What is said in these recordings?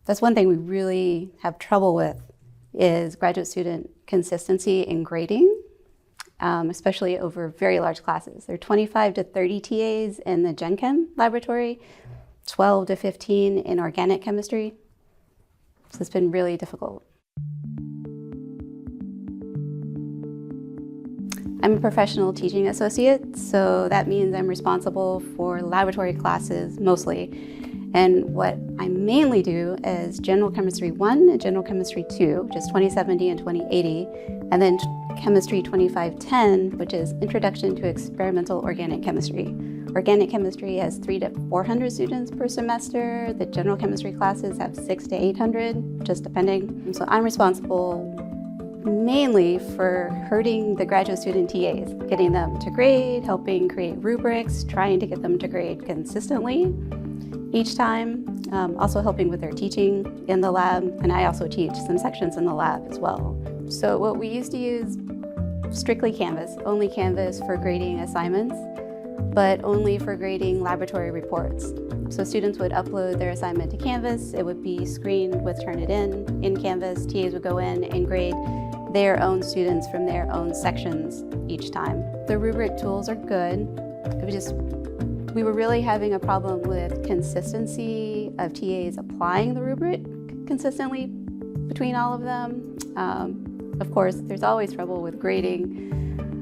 That's one thing we really have trouble with is graduate student consistency in grading, especially over very large classes. There are 25 to 30 TAs in the Gen Chem laboratory, 12 to 15 in organic chemistry. So it's been really difficult. I'm a professional teaching associate, so that means I'm responsible for laboratory classes mostly. And what I mainly do is General Chemistry 1 and General Chemistry 2, which is 2070 and 2080, and then Chemistry 2510, which is Introduction to Experimental Organic Chemistry. Organic chemistry has 300 to 400 students per semester. The general chemistry classes have 600 to 800, just depending. And so I'm responsible mainly for herding the graduate student TAs, getting them to grade, helping create rubrics, trying to get them to grade consistently each time, also helping with their teaching in the lab, and I also teach some sections in the lab as well. So what we used to use, strictly Canvas, only Canvas for grading assignments, but only for grading laboratory reports. So students would upload their assignment to Canvas, it would be screened with Turnitin in Canvas, TAs would go in and grade their own students from their own sections each time. The rubric tools are good. We were really having a problem with consistency of TAs applying the rubric consistently between all of them. Of course, there's always trouble with grading.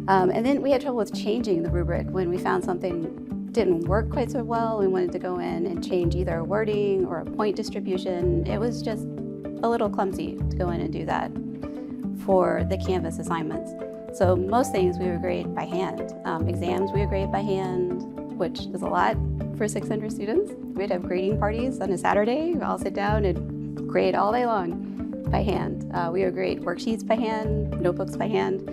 And then we had trouble with changing the rubric when we found something didn't work quite so well. We wanted to go in and change either a wording or a point distribution. It was just a little clumsy to go in and do that for the Canvas assignments. So most things we would grade by hand. Exams we would grade by hand, which is a lot for 600 students. We'd have grading parties on a Saturday. We'd all sit down and grade all day long by hand. We would grade worksheets by hand, notebooks by hand.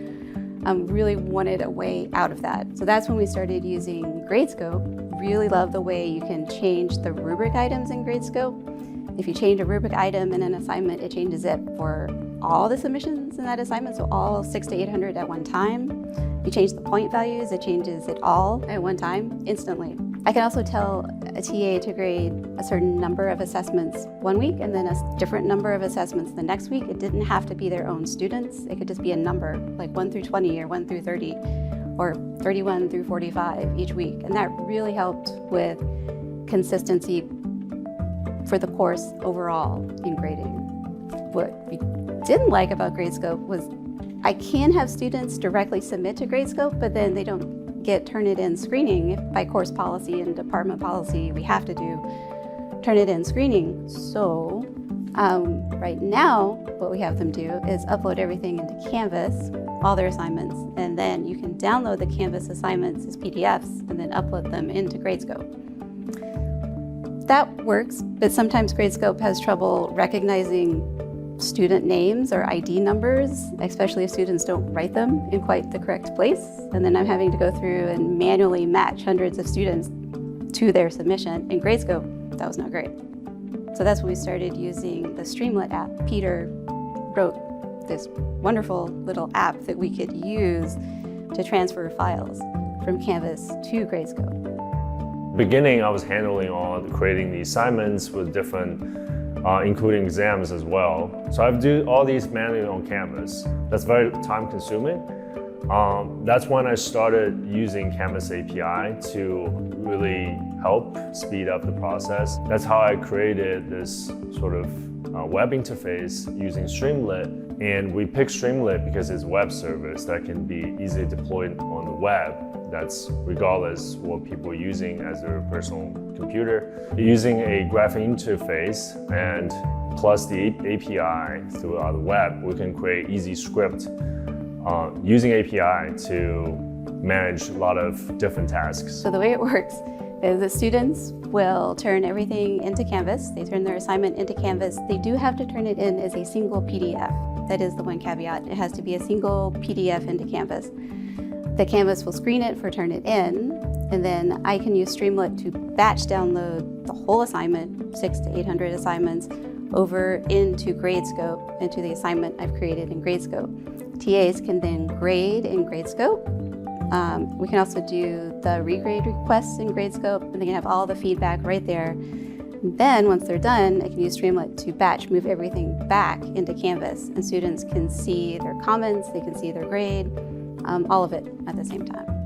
Really wanted a way out of that. So that's when we started using Gradescope. Really love the way you can change the rubric items in Gradescope. If you change a rubric item in an assignment, it changes it for all the submissions in that assignment, so all 600 to 800 at one time. You change the point values, it changes it all at one time, instantly. I can also tell a TA to grade a certain number of assessments one week and then a different number of assessments the next week. It didn't have to be their own students. It could just be a number, like 1 through 20 or 1 through 30 or 31 through 45 each week. And that really helped with consistency for the course overall in grading. What we didn't like about Gradescope was I can have students directly submit to Gradescope, but then they don't get Turnitin screening. By course policy and department policy, we have to do Turnitin screening. So right now, what we have them do is upload everything into Canvas, all their assignments, and then you can download the Canvas assignments as PDFs and then upload them into Gradescope. That works, but sometimes Gradescope has trouble recognizing student names or ID numbers, especially if students don't write them in quite the correct place. And then I'm having to go through and manually match hundreds of students to their submission. In Gradescope, that was not great. So that's when we started using the Streamlit app. Peter wrote this wonderful little app that we could use to transfer files from Canvas to Gradescope. Beginning, I was handling creating the assignments with different including exams as well. So I do all these manually on Canvas. That's very time consuming. That's when I started using Canvas API to really help speed up the process. That's how I created this sort of web interface using Streamlit. And we picked Streamlit because it's a web service that can be easily deployed on the web. That's regardless what people are using as their personal computer. Using a graphic interface and plus the API through the web, we can create easy script using API to manage a lot of different tasks. So the way it works is the students will turn everything into Canvas. They turn their assignment into Canvas. They do have to turn it in as a single PDF. That is the one caveat. It has to be a single PDF into Canvas. The Canvas will screen it for Turnitin, and then I can use Streamlit to batch download the whole assignment, 600 to 800 assignments, over into Gradescope, into the assignment I've created in Gradescope. TAs can then grade in Gradescope. We can also do the regrade requests in Gradescope, and they can have all the feedback right there. Then, once they're done, I can use Streamlit to batch move everything back into Canvas, and students can see their comments, they can see their grade, all of it at the same time.